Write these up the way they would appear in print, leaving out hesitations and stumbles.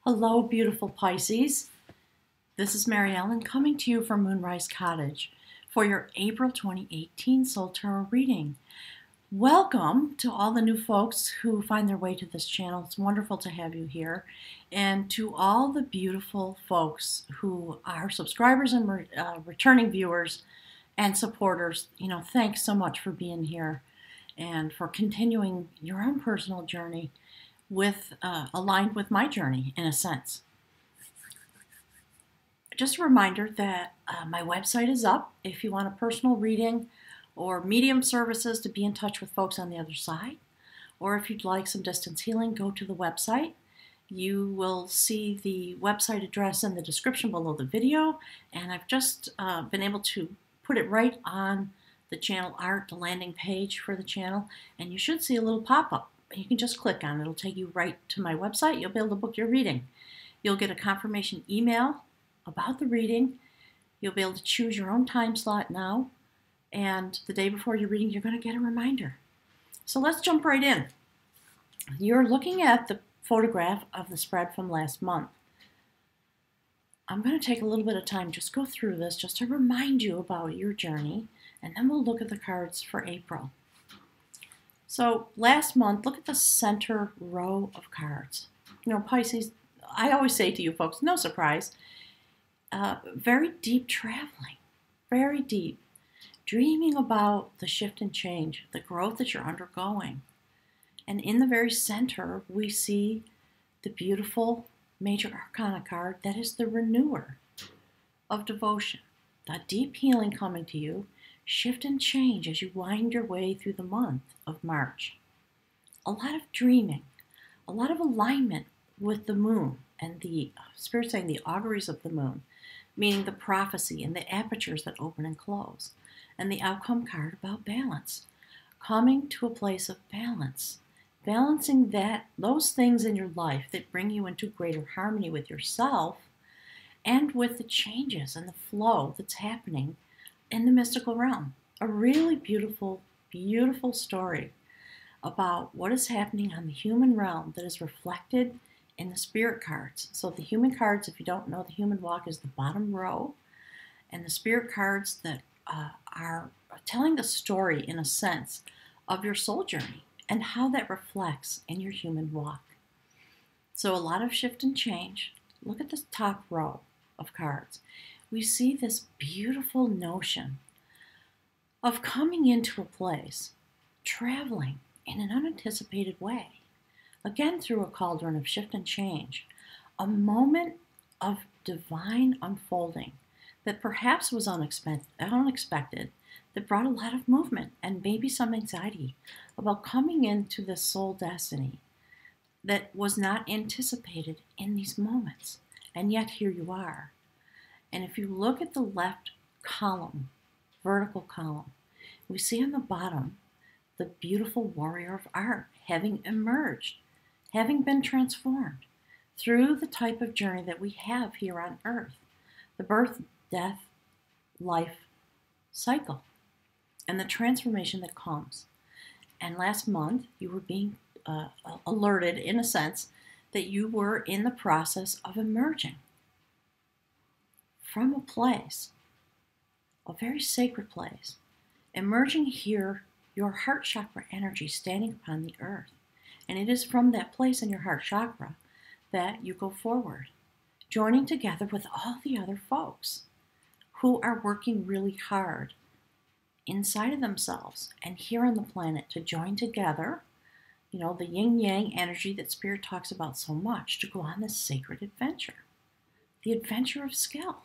Hello, beautiful Pisces. This is Mary Ellen coming to you from Moonrise Cottage for your April 2018 Soul Tarot reading. Welcome to all the new folks who find their way to this channel. It's wonderful to have you here. And to all the beautiful folks who are subscribers and returning viewers and supporters, thanks so much for being here and for continuing your own personal journey aligned with my journey in a sense. Just a reminder that my website is up if you want a personal reading or medium services to be in touch with folks on the other side, or if you'd like some distance healing, go to the website. You will see the website address in the description below the video, and I've just been able to put it right on the channel art, the landing page for the channel, and you should see a little pop-up. You can just click on it. It'll take you right to my website. You'll be able to book your reading. You'll get a confirmation email about the reading. You'll be able to choose your own time slot now. And the day before your reading, you're going to get a reminder. So let's jump right in. You're looking at the photograph of the spread from last month. I'm going to take a little bit of time, just go through this, just to remind you about your journey. And then we'll look at the cards for April. So last month, look at the center row of cards. Pisces, I always say to you folks, no surprise, very deep traveling, very deep, dreaming about the shift and change, the growth that you're undergoing. And in the very center, we see the beautiful Major Arcana card that is the renewer of devotion, the deep healing coming to you, shift and change as you wind your way through the month of March. A lot of dreaming, a lot of alignment with the moon and the Spirit saying the auguries of the moon, meaning the prophecy and the apertures that open and close, and the outcome card about balance, coming to a place of balance, balancing those things in your life that bring you into greater harmony with yourself and with the changes and the flow that's happening in the mystical realm. A really beautiful, beautiful story about what is happening on the human realm that is reflected in the spirit cards. So the human cards, if you don't know, the human walk is the bottom row, and the spirit cards that are telling the story, in a sense, of your soul journey and how that reflects in your human walk. So a lot of shift and change. Look at the top row of cards. We see this beautiful notion of coming into a place, traveling in an unanticipated way, again through a cauldron of shift and change, a moment of divine unfolding that perhaps was unexpected, that brought a lot of movement and maybe some anxiety about coming into this soul destiny that was not anticipated in these moments. And yet here you are. And if you look at the left column, vertical column, we see on the bottom the beautiful warrior of art having emerged, having been transformed through the type of journey that we have here on earth, the birth, death, life cycle, and the transformation that comes. And last month, you were being alerted, in a sense, that you were in the process of emerging from a place, a very sacred place, emerging here, your heart chakra energy standing upon the earth. And it is from that place in your heart chakra that you go forward, joining together with all the other folks who are working really hard inside of themselves and here on the planet to join together, the yin-yang energy that Spirit talks about so much, to go on this sacred adventure, the adventure of skill,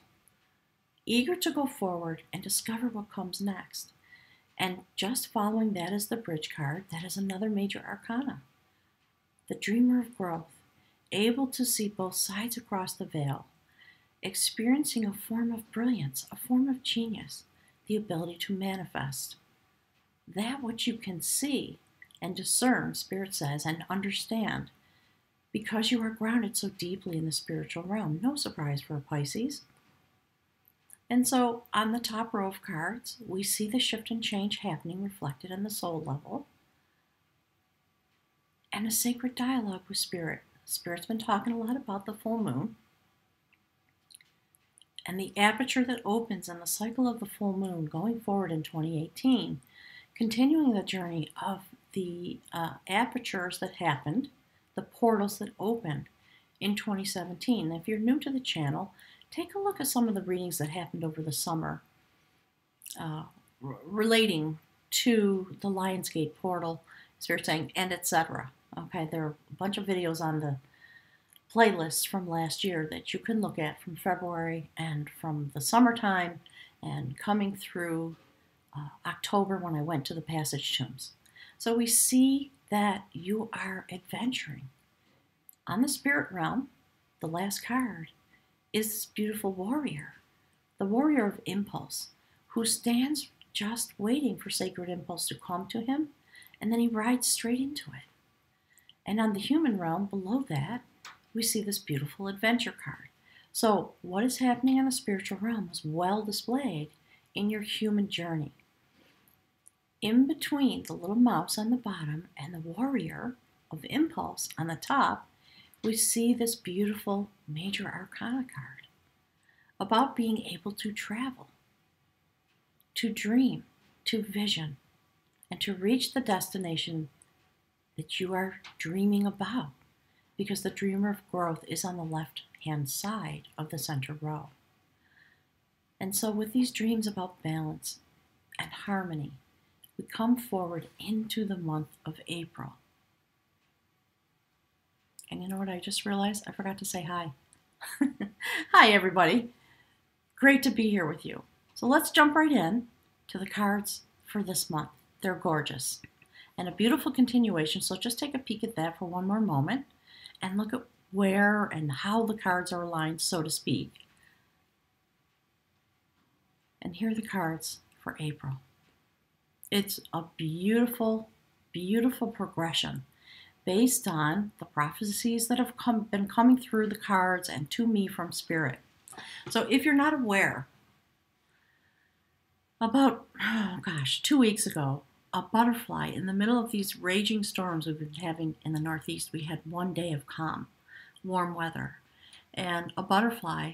eager to go forward and discover what comes next. And just following that is the bridge card. That is another major arcana, the dreamer of growth, able to see both sides across the veil, experiencing a form of brilliance, a form of genius, the ability to manifest that which you can see and discern, Spirit says, and understand, because you are grounded so deeply in the spiritual realm. No surprise for a Pisces. And so on the top row of cards, we see the shift and change happening reflected in the soul level, and a sacred dialogue with Spirit, Spirit's been talking a lot about the full moon and the aperture that opens in the cycle of the full moon going forward in 2018, continuing the journey of the apertures that happened, the portals that opened in 2017. If you're new to the channel, take a look at some of the readings that happened over the summer relating to the Lionsgate portal, Spirit saying, and etc. Okay, there are a bunch of videos on the playlists from last year that you can look at from February and from the summertime and coming through October when I went to the Passage Tombs. So we see that you are adventuring. On the spirit realm, the last card is this beautiful warrior, the warrior of impulse, who stands just waiting for sacred impulse to come to him, and then he rides straight into it. And on the human realm, below that, we see this beautiful adventure card. So what is happening in the spiritual realm is well displayed in your human journey. In between the little mouse on the bottom and the warrior of impulse on the top, we see this beautiful major arcana card about being able to travel, to dream, to vision, and to reach the destination that you are dreaming about, because the dreamer of growth is on the left-hand side of the center row. And so with these dreams about balance and harmony, we come forward into the month of April. And you know what I just realized? I forgot to say hi. Hi, everybody. Great to be here with you. So let's jump right in to the cards for this month. They're gorgeous and a beautiful continuation. So just take a peek at that for one more moment and look at where and how the cards are aligned, so to speak. And here are the cards for April. It's a beautiful, beautiful progression based on the prophecies that have been coming through the cards and to me from Spirit. So if you're not aware, about, 2 weeks ago, a butterfly in the middle of these raging storms we've been having in the Northeast, we had one day of calm, warm weather, and a butterfly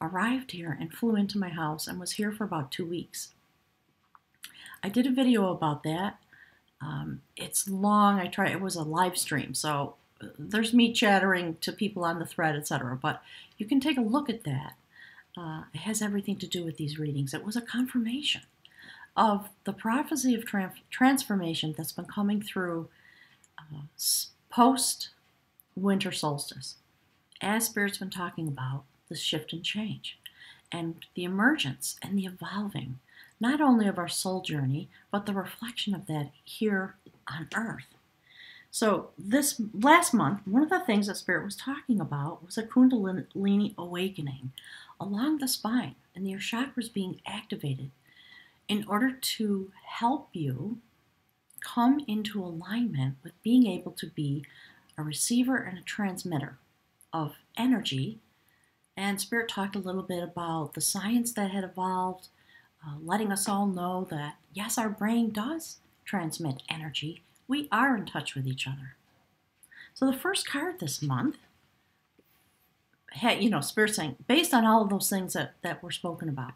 arrived here and flew into my house and was here for about 2 weeks. I did a video about that. It's long. It was a live stream, so there's me chattering to people on the thread, etc. But you can take a look at that. It has everything to do with these readings. It was a confirmation of the prophecy of transformation that's been coming through post-winter solstice, as Spirit's been talking about the shift and change, and the emergence and the evolving, not only of our soul journey, but the reflection of that here on Earth. So this last month, one of the things that Spirit was talking about was a Kundalini awakening along the spine and your chakras being activated in order to help you come into alignment with being able to be a receiver and a transmitter of energy. And Spirit talked a little bit about the science that had evolved, letting us all know that, yes, our brain does transmit energy. We are in touch with each other. So the first card this month, Spirit saying, based on all of those things that were spoken about,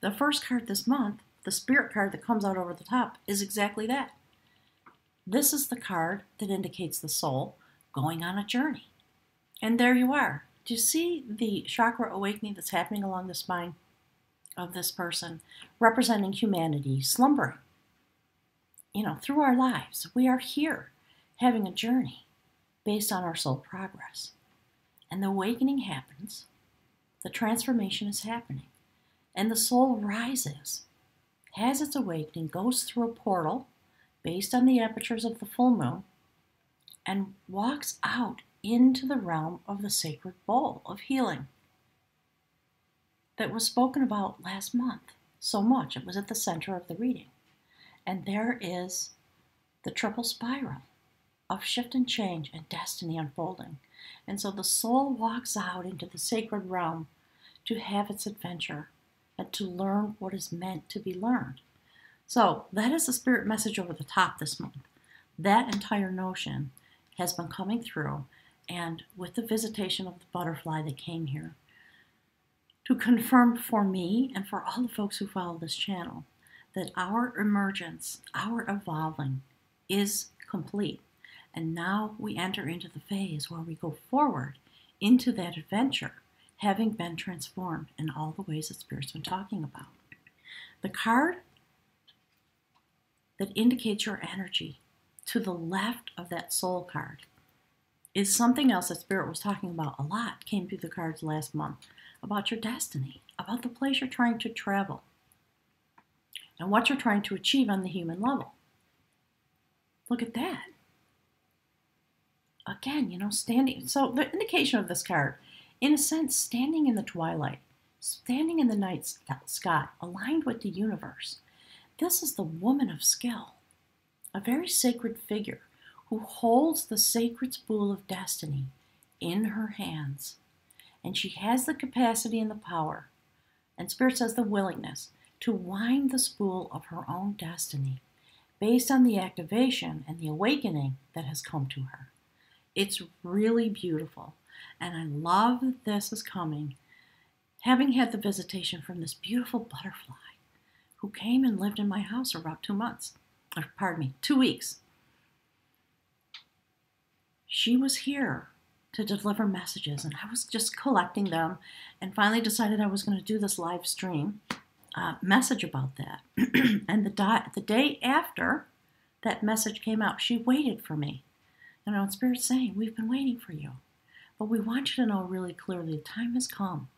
the first card this month, the Spirit card that comes out over the top, is exactly that. This is the card that indicates the soul going on a journey. And there you are. Do you see the chakra awakening that's happening along the spine of this person, representing humanity slumbering? Through our lives, we are here having a journey based on our soul progress. And the awakening happens, the transformation is happening, and the soul rises, has its awakening, goes through a portal based on the apertures of the full moon, and walks out into the realm of the sacred bowl of healing that was spoken about last month so much. It was at the center of the reading. And there is the triple spiral of shift and change and destiny unfolding. And so the soul walks out into the sacred realm to have its adventure and to learn what is meant to be learned. So that is the Spirit message over the top this month. That entire notion has been coming through, and with the visitation of the butterfly that came here to confirm for me and for all the folks who follow this channel that our emergence, our evolving is complete. And now we enter into the phase where we go forward into that adventure, having been transformed in all the ways that Spirit's been talking about. The card that indicates your energy to the left of that soul card is something else that Spirit was talking about a lot, came through the cards last month, about your destiny, about the place you're trying to travel, and what you're trying to achieve on the human level. Look at that. Again, standing. So the indication of this card, in a sense, standing in the twilight, standing in the night sky, aligned with the universe. This is the woman of skill, a very sacred figure who holds the sacred spool of destiny in her hands. And she has the capacity and the power, and Spirit says the willingness, to wind the spool of her own destiny based on the activation and the awakening that has come to her. It's really beautiful, and I love that this is coming, having had the visitation from this beautiful butterfly who came and lived in my house for about 2 months, or 2 weeks. She was here to deliver messages, and I was just collecting them, and finally decided I was going to do this live stream message about that. And the day after that message came out, she waited for me. And Spirit's saying, we've been waiting for you, but we want you to know really clearly the time has come.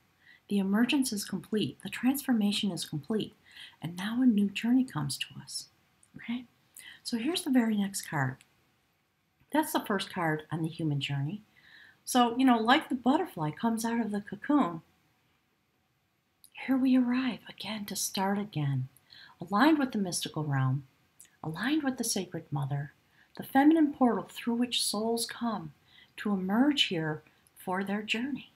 The emergence is complete. The transformation is complete. And now a new journey comes to us. Okay? So here's the very next card. That's the first card on the human journey. So, like the butterfly comes out of the cocoon, here we arrive again to start again, aligned with the mystical realm, aligned with the sacred mother, the feminine portal through which souls come to emerge here for their journey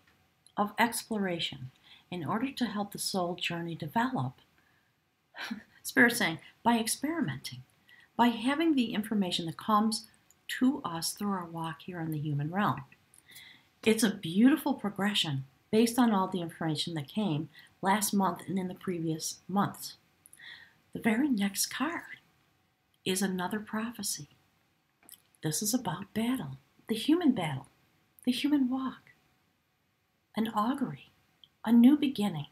of exploration in order to help the soul journey develop. Spirit saying, by experimenting, by having the information that comes to us through our walk here in the human realm. It's a beautiful progression based on all the information that came last month and in the previous months. The very next card is another prophecy. This is about battle, the human walk, an augury, a new beginning.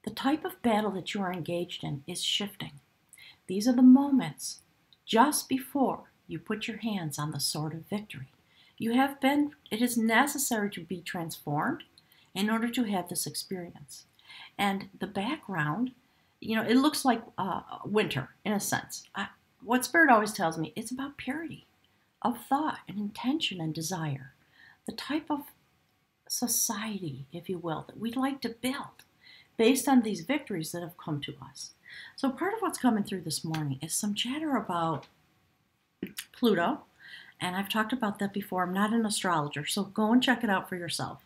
The type of battle that you are engaged in is shifting. These are the moments just before you put your hands on the sword of victory. It is necessary to be transformed in order to have this experience. And the background, it looks like winter in a sense. What Spirit always tells me, it's about purity of thought and intention and desire. The type of society, if you will, that we'd like to build based on these victories that have come to us. So part of what's coming through this morning is some chatter about Pluto. And I've talked about that before. I'm not an astrologer, so go and check it out for yourself.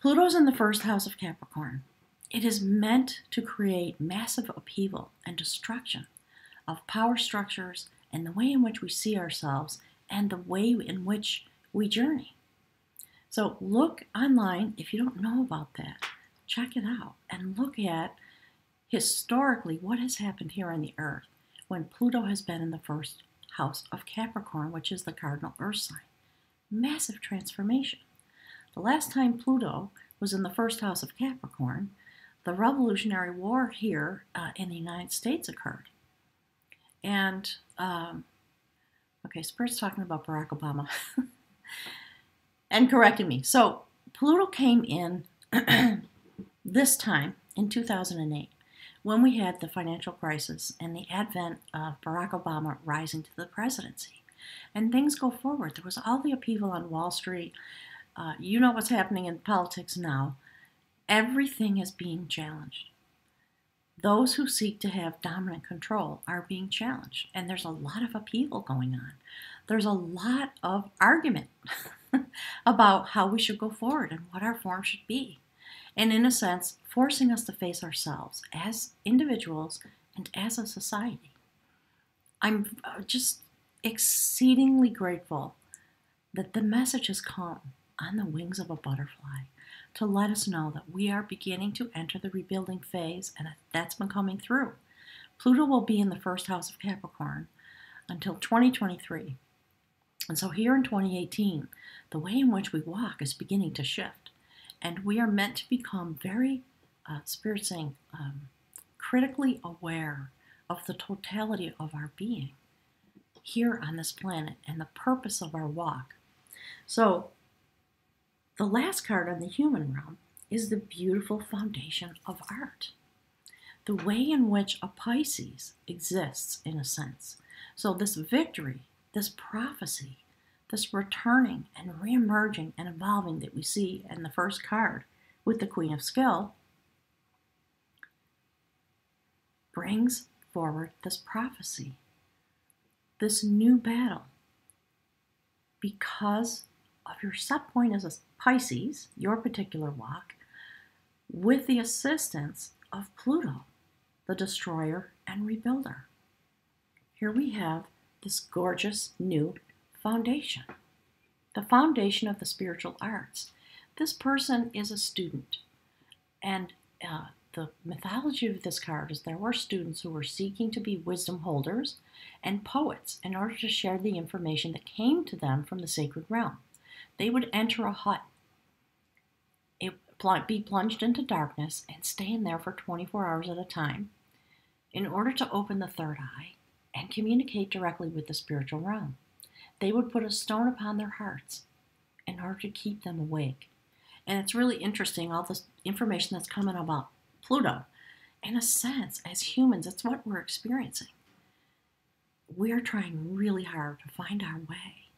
Pluto's in the first house of Capricorn. It is meant to create massive upheaval and destruction of power structures and the way in which we see ourselves and the way in which we journey. So look online if you don't know about that. Check it out and look at historically what has happened here on the earth when Pluto has been in the first house of Capricorn, which is the cardinal earth sign. Massive transformation. The last time Pluto was in the first house of Capricorn, the Revolutionary War here in the United States occurred. And, Spirit's talking about Barack Obama and correcting me. So Pluto came in this time in 2008 when we had the financial crisis and the advent of Barack Obama rising to the presidency. And things go forward. There was all the upheaval on Wall Street. You know what's happening in politics now. Everything is being challenged. Those who seek to have dominant control are being challenged. And there's a lot of upheaval going on. There's a lot of argument about how we should go forward and what our form should be. And in a sense, forcing us to face ourselves as individuals and as a society. I'm just exceedingly grateful that the message has come on the wings of a butterfly to let us know that we are beginning to enter the rebuilding phase, and that's been coming through. Pluto will be in the first house of Capricorn until 2023. And so here in 2018, the way in which we walk is beginning to shift. And we are meant to become very, Spirit saying, critically aware of the totality of our being here on this planet and the purpose of our walk. So the last card on the human realm is the beautiful foundation of art. The way in which a Pisces exists, in a sense. So this victory, this prophecy, this returning and re-emerging and evolving that we see in the first card with the Queen of Skill brings forward this prophecy, this new battle. Because of your set point as a Pisces, your particular walk, with the assistance of Pluto, the destroyer and rebuilder. Here we have this gorgeous new foundation, the foundation of the spiritual arts. This person is a student, and the mythology of this card is there were students who were seeking to be wisdom holders and poets in order to share the information that came to them from the sacred realm. They would enter a hut, be plunged into darkness, and stay in there for 24 hours at a time in order to open the third eye and communicate directly with the spiritual realm. They would put a stone upon their hearts in order to keep them awake. And it's really interesting, all this information that's coming about Pluto. In a sense, as humans, it's what we're experiencing. We're trying really hard to find our way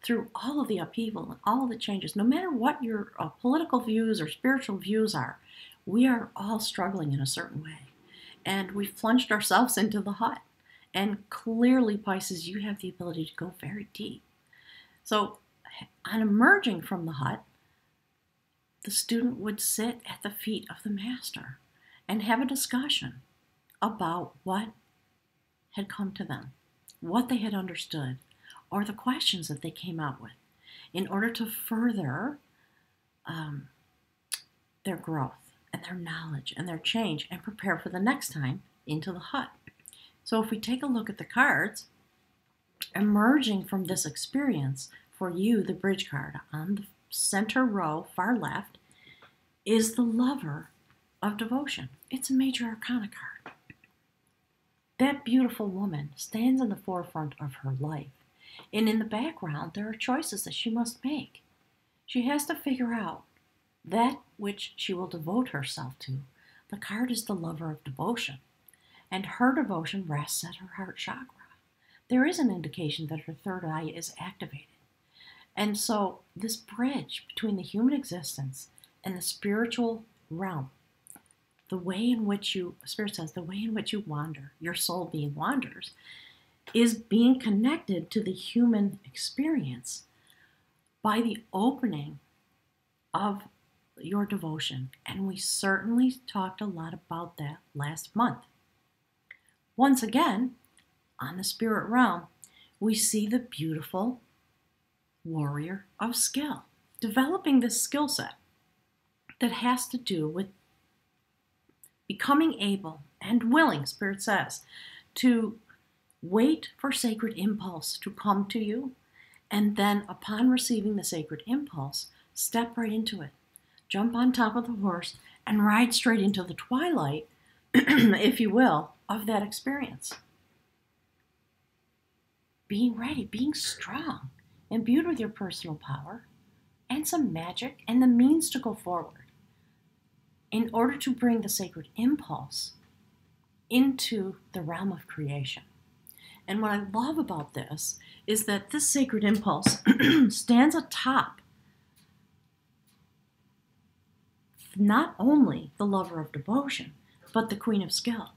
through all of the upheaval and all of the changes. No matter what your political views or spiritual views are, we are all struggling in a certain way. And we've plunged ourselves into the hut. And clearly, Pisces, you have the ability to go very deep. So, on emerging from the hut, the student would sit at the feet of the master and have a discussion about what had come to them, what they had understood, or the questions that they came out with in order to further their growth and their knowledge and their change and prepare for the next time into the hut. So if we take a look at the cards, emerging from this experience for you, the bridge card on the center row, far left, is the lover of devotion. It's a major arcana card. That beautiful woman stands in the forefront of her life. And in the background, there are choices that she must make. She has to figure out that which she will devote herself to. The card is the lover of devotion. And her devotion rests at her heart chakra. There is an indication that her third eye is activated. And so this bridge between the human existence and the spiritual realm, the way in which you, Spirit says, the way in which you wander, your soul being wanders, is being connected to the human experience by the opening of your devotion. And we certainly talked a lot about that last month. Once again, on the spirit realm, we see the beautiful warrior of skill, developing this skill set that has to do with becoming able and willing, Spirit says, to wait for sacred impulse to come to you, and then upon receiving the sacred impulse, step right into it. Jump on top of the horse and ride straight into the twilight, if you will, of that experience. Being ready, being strong, imbued with your personal power and some magic and the means to go forward in order to bring the sacred impulse into the realm of creation. And what I love about this is that this sacred impulse stands atop not only the lover of devotion, but the queen of skill.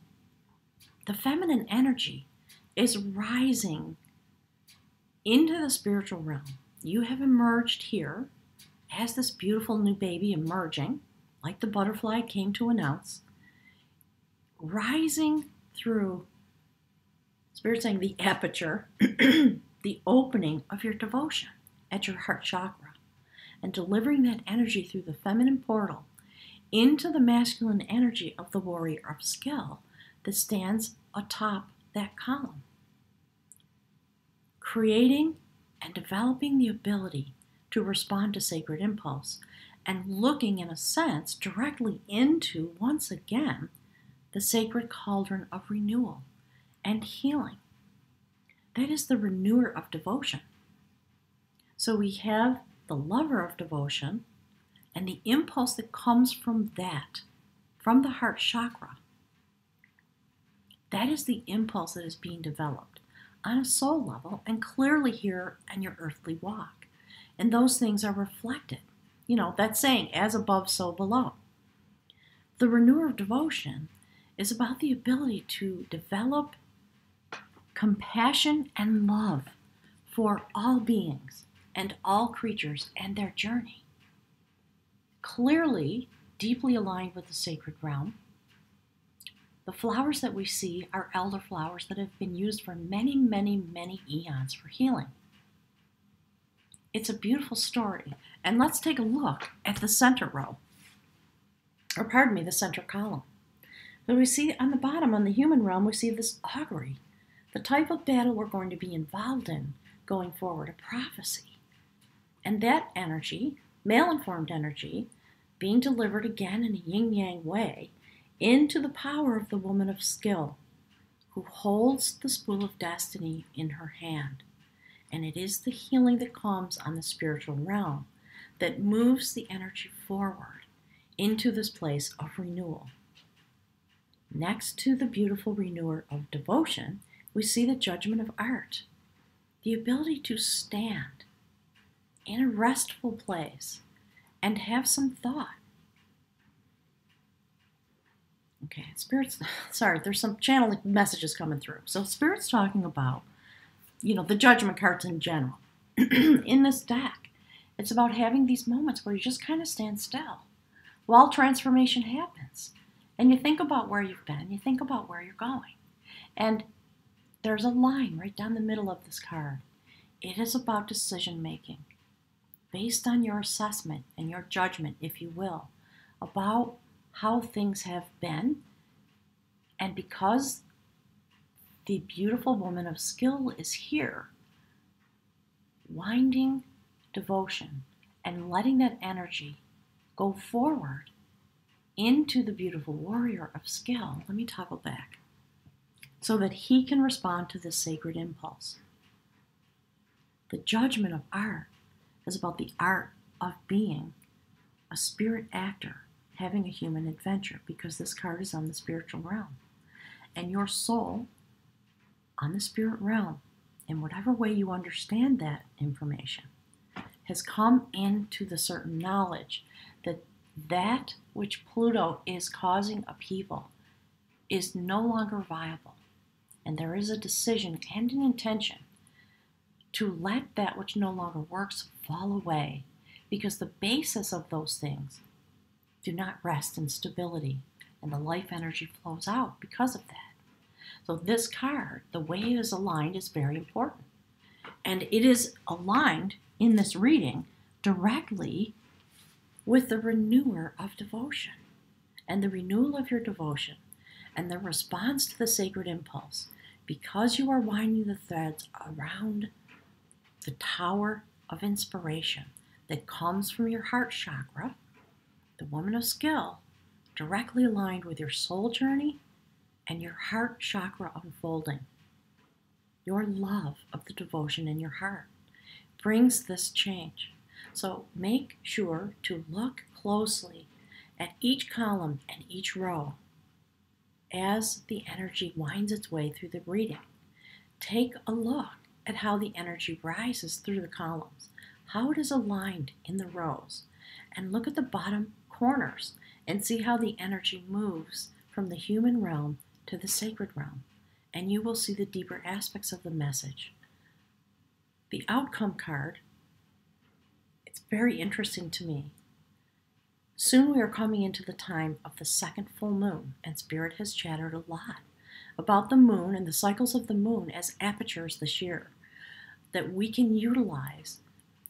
The feminine energy is rising into the spiritual realm. You have emerged here as this beautiful new baby emerging, like the butterfly came to announce, rising through, Spirit saying, the aperture, the opening of your devotion. at your heart chakra and delivering that energy through the feminine portal into the masculine energy of the warrior of skill that stands atop that column. Creating and developing the ability to respond to sacred impulse and looking, in a sense, directly into, once again, the sacred cauldron of renewal and healing. That is the renewer of devotion. So we have the lover of devotion and the impulse that comes from that, from the heart chakra. That is the impulse that is being developed on a soul level and clearly here on your earthly walk. And those things are reflected. You know, that saying, as above, so below. The renewer of devotion is about the ability to develop compassion and love for all beings and all creatures and their journey. Clearly, deeply aligned with the sacred realm. The flowers that we see are elder flowers that have been used for many, many, many eons for healing. It's a beautiful story. And let's take a look at the center row, or pardon me, the center column. So we see on the bottom, on the human realm, we see this augury, the type of battle we're going to be involved in going forward, a prophecy. And that energy, male-informed energy, being delivered again in a yin-yang way into the power of the woman of skill who holds the spool of destiny in her hand. And it is the healing that comes on the spiritual realm that moves the energy forward into this place of renewal. Next to the beautiful renewer of devotion, we see the judgment of art, the ability to stand in a restful place and have some thought. Okay, Spirit's, sorry, there's some channeling messages coming through. So Spirit's talking about, the judgment cards in general. In this deck, it's about having these moments where you just kind of stand still while transformation happens. And you think about where you've been, you think about where you're going. And there's a line right down the middle of this card. It is about decision making, based on your assessment and your judgment, if you will, about how things have been. And because the beautiful woman of skill is here, winding devotion and letting that energy go forward into the beautiful warrior of skill. Let me toggle back so that he can respond to this sacred impulse. The judgment of art is about the art of being a spirit actor having a human adventure, because this card is on the spiritual realm. And your soul on the spirit realm, in whatever way you understand that information, has come into the certain knowledge that that which Pluto is causing upheaval is no longer viable. And there is a decision and an intention to let that which no longer works fall away, because the basis of those things do not rest in stability, and the life energy flows out because of that. So this card, the way it is aligned, is very important. And it is aligned in this reading directly with the renewer of devotion. And the renewal of your devotion and the response to the sacred impulse, because you are winding the threads around the tower of inspiration that comes from your heart chakra, the woman of skill, directly aligned with your soul journey and your heart chakra unfolding. Your love of the devotion in your heart brings this change. So make sure to look closely at each column and each row as the energy winds its way through the reading. Take a look at how the energy rises through the columns, how it is aligned in the rows, and look at the bottom corners and see how the energy moves from the human realm to the sacred realm, and you will see the deeper aspects of the message. The outcome card, it's very interesting to me. Soon we are coming into the time of the second full moon, and Spirit has chattered a lot about the moon and the cycles of the moon as apertures this year that we can utilize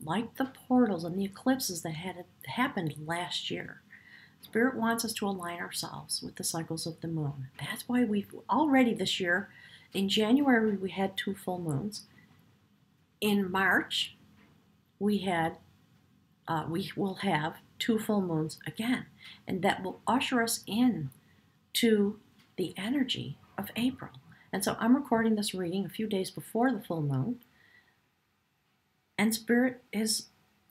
like the portals and the eclipses that had happened last year. Spirit wants us to align ourselves with the cycles of the moon. That's why we've already this year, in January, we had 2 full moons. In March, we will have 2 full moons again, and that will usher us in to the energy of April. And so I'm recording this reading a few days before the full moon, and Spirit is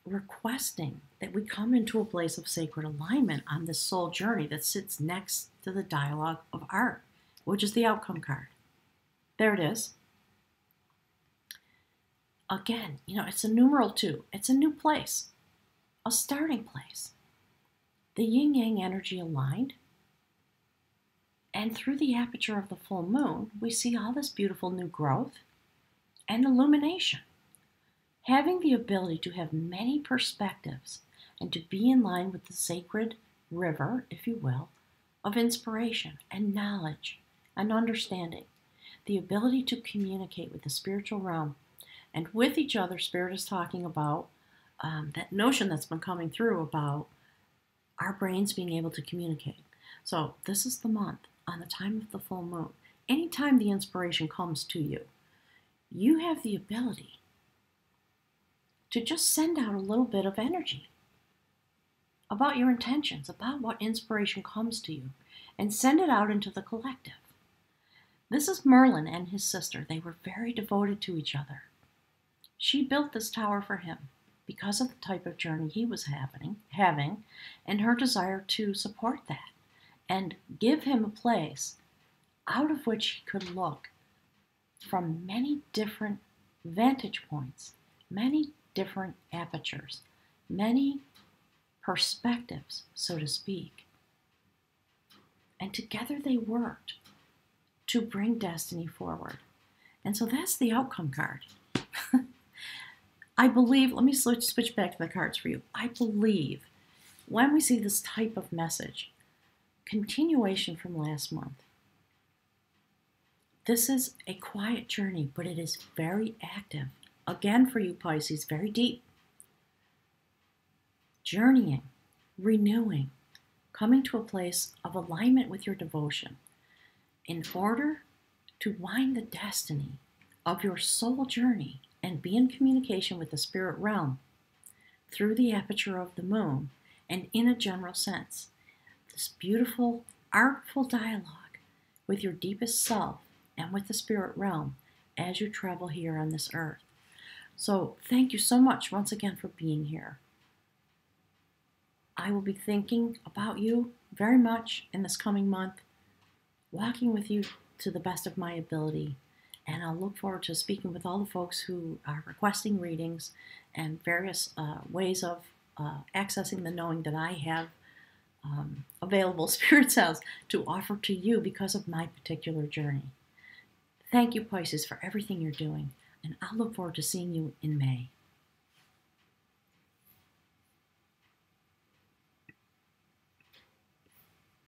requesting that we come into a place of sacred alignment on this soul journey that sits next to the dialogue of art, which is the outcome card. There it is. Again, it's a numeral 2. It's a new place, a starting place. The yin-yang energy aligned, and through the aperture of the full moon, we see all this beautiful new growth and illumination. Having the ability to have many perspectives and to be in line with the sacred river, if you will, of inspiration and knowledge and understanding. The ability to communicate with the spiritual realm and with each other. Spirit is talking about that notion that's been coming through about our brains being able to communicate. So this is the month, on the time of the full moon. Anytime the inspiration comes to you, you have the ability to just send out a little bit of energy about your intentions, about what inspiration comes to you, and send it out into the collective. This is Merlin and his sister. They were very devoted to each other. She built this tower for him because of the type of journey he was having, and her desire to support that and give him a place out of which he could look from many different vantage points, many different apertures, many perspectives, so to speak. And together they worked to bring destiny forward. And so that's the outcome card. I believe, let me switch back to the cards for you. I believe when we see this type of message, continuation from last month, this is a quiet journey, but it is very active. Again, for you Pisces, very deep. Journeying, renewing, coming to a place of alignment with your devotion in order to wind the destiny of your soul journey and be in communication with the spirit realm through the aperture of the moon and in a general sense. This beautiful, artful dialogue with your deepest self and with the spirit realm as you travel here on this earth. So thank you so much once again for being here. I will be thinking about you very much in this coming month, walking with you to the best of my ability, and I'll look forward to speaking with all the folks who are requesting readings and various ways of accessing the knowing that I have available spirit cells to offer to you because of my particular journey. Thank you, Pisces, for everything you're doing, and I'll look forward to seeing you in May.